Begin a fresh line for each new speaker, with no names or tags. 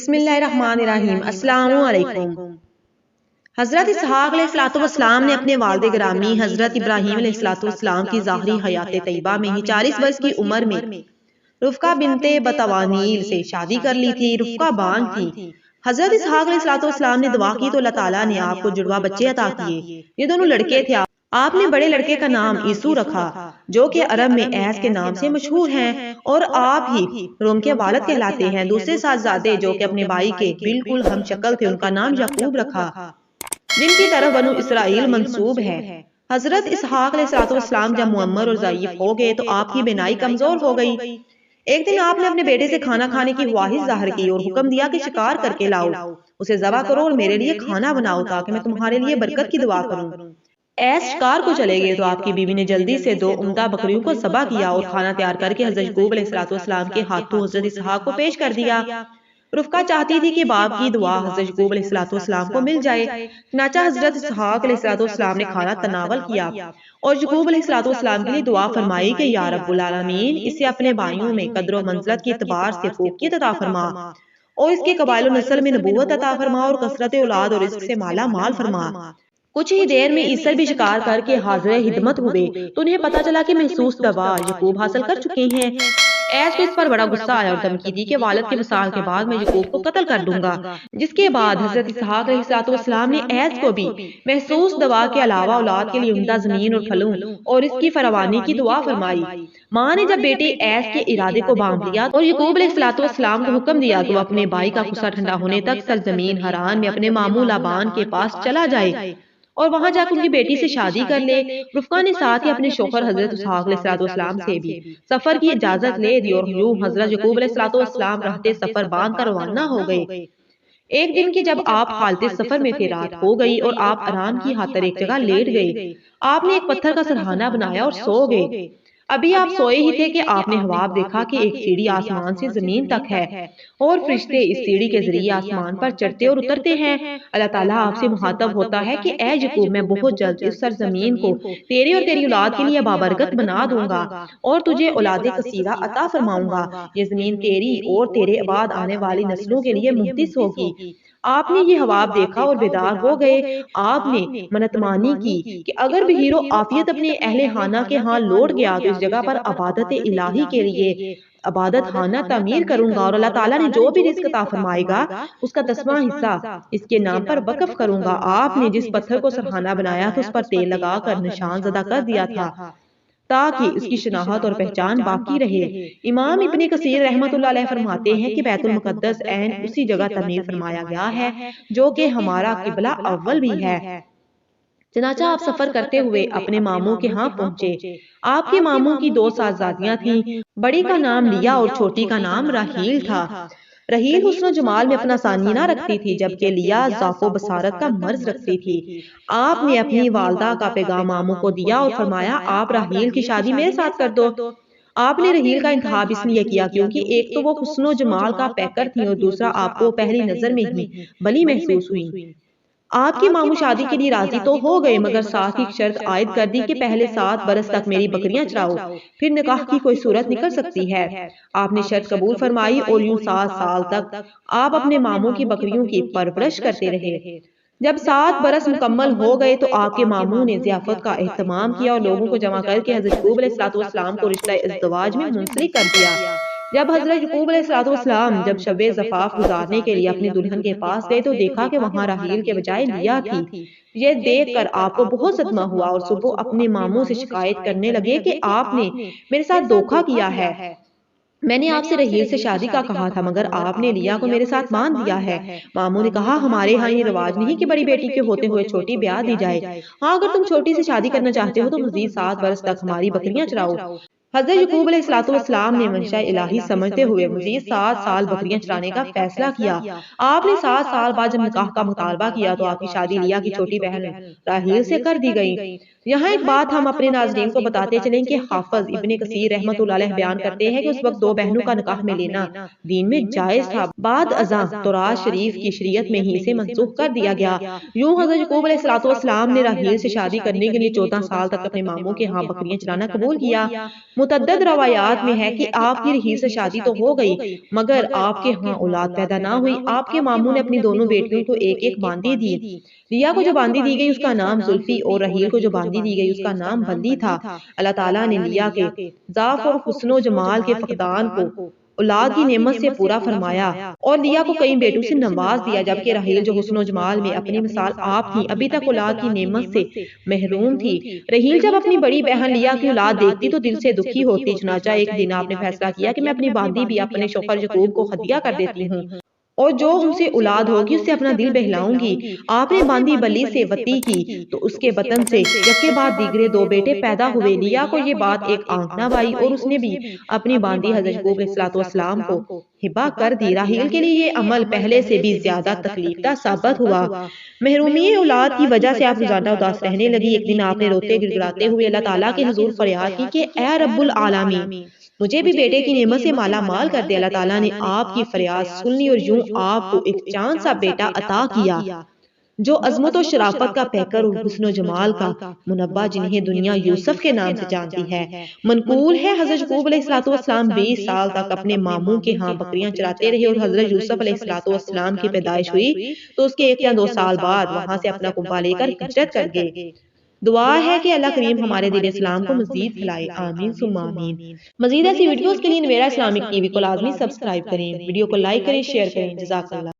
بسم اللہ الرحمن الرحیم۔ السلام علیکم۔ حضرت اسحاق علیہ السلام نے اپنے والد گرامی حضرت ابراہیم علیہ السلام کی ظاہری حیات طیبہ میں ہی 40 برس کی عمر میں رفقہ بنت بطوانیل سے شادی کر لی تھی۔ رفقہ بانج تھی۔ حضرت اسحاق علیہ السلام نے دعا کی تو اللہ تعالیٰ نے آپ کو جڑوا بچے عطا کیے۔ یہ دونوں لڑکے تھے۔ آپ نے بڑے لڑکے کا نام عیسو رکھا جو کہ عرب میں ایس کے نام سے مشہور ہیں اور آپ ہی روم کے والد کہلاتے ہیں۔ دوسرے صاحبزادے جو کہ اپنے بھائی کے بالکل ہم شکل تھے، ان کا نام یعقوب رکھا جن کی طرف بنو اسرائیل منسوب ہے۔ حضرت اسحاق علیہ السلام جب معمر اور ضعیف ہو گئے تو آپ کی بینائی کمزور ہو گئی۔ ایک دن آپ نے اپنے بیٹے سے کھانا کھانے کی خواہش ظاہر کی اور حکم دیا کہ شکار کر کے لاؤ، اسے ذبح کرو اور میرے لیے کھانا بناؤ تاکہ میں تمہارے لیے برکت کی دعا کروں۔ ایس شکار کو چلے گئے تو آپ کی بیوی نے جلدی سے 2 عمدہ بکریوں کو ذبح کیا اور کھانا تیار کر کے حضرت یعقوب علیہ السلام کے ہاتھوں حضرت اسحاق کو پیش کر دیا۔ رفقہ چاہتی تھی کہ باپ کی دعا حضرت یعقوب علیہ السلام کو مل جائے، چنانچہ حضرت اسحاق علیہ السلام نے کھانا تناول کیا اور یعقوب علیہ السلام کے لیے دعا فرمائی کہ یا رب العالمین اسے اپنے بھائیوں میں قدر و منزلت کے اعتبار سے فوقیت عطا فرما اور اس کے قبائل و نسل میں نبوت عطا فرما اور کثرت اولاد اور رزق سے مالا مال فرما۔ کچھ ہی دیر میں عیسر بھی شکار کر کے حاضر خدمت ہوئے تو انہیں پتا چلا کہ محسوس دوا یعقوب حاصل کر چکے ہیں۔ ایس کو اس پر بڑا غصہ آیا اور دھمکی دی کہ والد کے وصال کے بعد میں یعقوب کو قتل کر دوں گا، جس کے بعد حضرت اسحاق علیہ السلام نے ایس کو بھی محسوس دوا کے علاوہ اولاد کے لیے عمدہ زمین اور پھلوں اور اس کی فراوانی کی دعا فرمائی۔ ماں نے جب بیٹے ایس کے ارادے کو باندھ لیا اور یعقوب علیہ السلام کو حکم دیا کہ وہ اپنے بھائی کا غصہ ٹھنڈا ہونے تک سرزمین حران میں اپنے ماموں لابان کے پاس چلا جائے اور وہاں جا کر ان کی بیٹی سے شادی کر لے۔ رفقہ نے ساتھ ہی اپنے شوہر حضرت اسحاق علیہ السلام سے بھی سفر کی اجازت لے دی اور یوں حضرت یعقوب علیہ السلام رہتے سفر باندھ کر روانہ ہو گئے۔ ایک دن کی جب آپ حالت سفر میں تھے، رات ہو گئی اور آپ آرام کی خاطر ایک جگہ لیٹ گئے۔ آپ نے ایک پتھر کا سرہانہ بنایا اور سو گئے۔ ابھی آپ سوئے ہی تھے کہ آپ نے خواب دیکھا کہ ایک سیڑھی آسمان سے زمین تک ہے اور فرشتے اس سیڑھی کے ذریعے آسمان پر چڑھتے اور اترتے ہیں۔ اللہ تعالیٰ آپ سے مخاطب ہوتا ہے کہ اے یعقوب، میں بہت جلد اس سرزمین کو تیرے اور تیری اولاد کے لیے بابرکت بنا دوں گا اور تجھے اولاد کثیرہ عطا فرماؤں گا۔ یہ زمین تیری اور تیرے بعد آنے والی نسلوں کے لیے محدث ہوگی۔ آپ نے یہ خواب دیکھا اور بیدار ہو گئے۔ آپ نے منت مانی کی کہ اگر بہیر و عافیت اپنے اہل خانہ کے ہاں لوٹ گیا تو اس جگہ پر عبادت الہی کے لیے عبادت خانہ تعمیر کروں گا اور اللہ تعالیٰ نے جو بھی رزق عطا فرمائے گا اس کا 10واں حصہ اس کے نام پر وقف کروں گا۔ آپ نے جس پتھر کو سرہانہ بنایا تو اس پر تیل لگا کر نشان زدہ کر دیا تھا تاکہ اس کی شناخت اور پہچان باقی رہے۔ امام ابن کثیر رحمۃ اللہ علیہ فرماتے ہیں کہ بیت المقدس عین اسی جگہ تعمیر فرمایا گیا ہے جو کہ ہمارا قبلہ اول بھی ہے۔ چنانچہ آپ سفر کرتے ہوئے اپنے ماموں کے ہاں پہنچے۔ آپ کے ماموں کی 2 صاحبزادیاں تھیں، بڑی کا نام لیا اور چھوٹی کا نام راحیل تھا۔ راحیل حسن و جمال میں اپنا ثانیہ نہ رکھتی تھی جبکہ لیا ذوق و بصارت کا مرض رکھتی تھی۔ آپ نے اپنی والدہ کا پیغام ماموں کو دیا اور فرمایا آپ راحیل کی شادی میرے ساتھ کر دو۔ آپ نے راحیل کا انتخاب اس لیے کیا کیونکہ ایک تو وہ حسن و جمال کا پیکر تھی اور دوسرا آپ کو پہلی نظر میں ہی بلی محسوس ہوئی۔ آپ کے ماموں شادی کے لیے راضی تو ہو گئے مگر ساتھ ہی شرط عائد کر دی کہ پہلے 7 برس تک میری بکریاں چراؤ، پھر نکاح کی کوئی صورت نکل سکتی ہے۔ آپ نے شرط قبول فرمائی اور یوں 7 سال تک آپ اپنے ماموں کی بکریوں کی پرورش کرتے رہے۔ جب 7 برس مکمل ہو گئے تو آپ کے ماموں نے ضیافت کا اہتمام کیا اور لوگوں کو جمع کر کے حضرت یعقوب علیہ السلام کو رشتہ ازدواج میں منسلک کر دیا۔ جب حضرت یعقوب علیہ السلام جب شب زفاف گزارنے کے لیے اپنی دلہن کے پاس گئے تو دیکھا کہ وہاں راحیل کے بجائے لیا تھی۔ یہ دیکھ کر آپ کو بہت صدمہ ہوا اور صبح اپنے ماموں سے شکایت کرنے لگے کہ آپ نے میرے ساتھ دھوکہ کیا ہے۔ میں نے آپ سے راحیل سے شادی کا کہا تھا مگر آپ نے لیا کو میرے ساتھ باندھ دیا ہے۔ ماموں نے کہا ہمارے ہاں یہ رواج نہیں کہ بڑی بیٹی کے ہوتے ہوئے چھوٹی بیاہ دی جائے۔ ہاں اگر تم چھوٹی سے شادی کرنا چاہتے ہو تو مزید 7 برس تک ہماری بکریاں چراؤ۔ حضرت یعقوب علیہ السلام نے منشاء الہی سمجھتے ہوئے مزید 7 سال بکریاں چرانے کا فیصلہ کیا۔ آپ نے 7 سال بعد جب نکاح کا مطالبہ کیا تو آپ کی شادی لیا کی چھوٹی بہن راحیل سے کر دی گئی۔ یہاں ایک بات ہم اپنے ناظرین کو بتاتے چلیں کہ حافظ ابن کثیر رحمۃ اللہ علیہ بیان کرتے ہیں کہ اس وقت دو بہنوں کا نکاح میں لینا دین میں جائز تھا، بعد ازاں تورات شریف کی شریعت میں ہی اسے منسوخ کر دیا گیا۔ یوں حضرت یعقوب علیہ السلام نے راحیل سے شادی کرنے کے لیے 14 سال تک اپنے ماموں کے ہاں بکریاں چرانا قبول کیا۔ متعدد روایات میں ہے کہ آپ کی راحیل سے شادی تو ہو گئی مگر آپ کے ہاں اولاد پیدا نہ ہوئی۔ آپ کے ماموں نے اپنی دونوں بیٹیوں کو ایک ایک باندی دی۔ لیا کو جو باندی دی گئی اس کا نام زلفی اور راحیل کو جو باندی دی گئی اس کا نام بلی تھا۔ اللہ تعالیٰ نے لیا کے ضعف اور حسن و جمال کے فقدان کو اولاد کی نعمت سے پورا فرمایا اور لیا کو کئی بیٹوں سے نواز دیا، جبکہ راحیل جو حسن و جمال میں اپنی مثال آپ تھی ابھی تک اولاد کی نعمت سے محروم تھی۔ راحیل جب اپنی بڑی بہن لیا کی اولاد دیکھتی تو دل سے دکھی ہوتی، چنانچہ ایک دن آپ نے فیصلہ کیا کہ میں اپنی باندی بھی اپنے شوہر یعقوب کو ہدیہ کر دیتی ہوں اور جو ان سے اولاد ہوگی اس سے اپنا دل بہلاؤں گی۔ آپ نے باندی بلی سے وطی کی تو اس کے بطن سے یکے بعد دیگرے دو بیٹے پیدا ہوئے۔ لیا کو یہ بات ایک آنکھ نہ آئی اور اس نے بھی اپنی باندی حضرت یعقوب علیہ السلام کو ہبہ کر دی۔ راحیل کے لیے یہ عمل پہلے سے بھی زیادہ تکلیف دہ ثابت ہوا۔ محرومی اولاد کی وجہ سے آپ روزانہ اداس رہنے لگی۔ ایک دن آپ نے روتے گڑگڑاتے ہوئے اللہ تعالیٰ کے حضور فریاد کی کہ اے رب العالمین مجھے بھی بیٹے کی نعمت سے مالا مال کر دے۔ اللہ تعالیٰ نے آپ کی فریاد سن لی اور یوں آپ کو ایک چاند سا بیٹا عطا کیا جو عظمت و شرافت کا پیکر اور حسن و جمال کا منبع، جنہیں دنیا یوسف کے نام سے جانتی ہے۔ منقول ہے حضرت یعقوب علیہ السلام 20 سال تک اپنے ماموں کے ہاں بکریاں چراتے رہے اور حضرت یوسف علیہ السلام کی پیدائش ہوئی تو اس کے 1 یا 2 سال بعد وہاں سے اپنا کنبہ لے کر ہجرت کر گئے۔ دعا ہے کہ اللہ کریم ہمارے دین اسلام کو مزید پھیلائے، آمین ثم آمین۔ مزید ایسی ویڈیوز کے لیے نویرہ اسلامک ٹی وی کو لازمی سبسکرائب کریں، ویڈیو کو لائک کریں، شیئر کریں۔ جزاک اللہ۔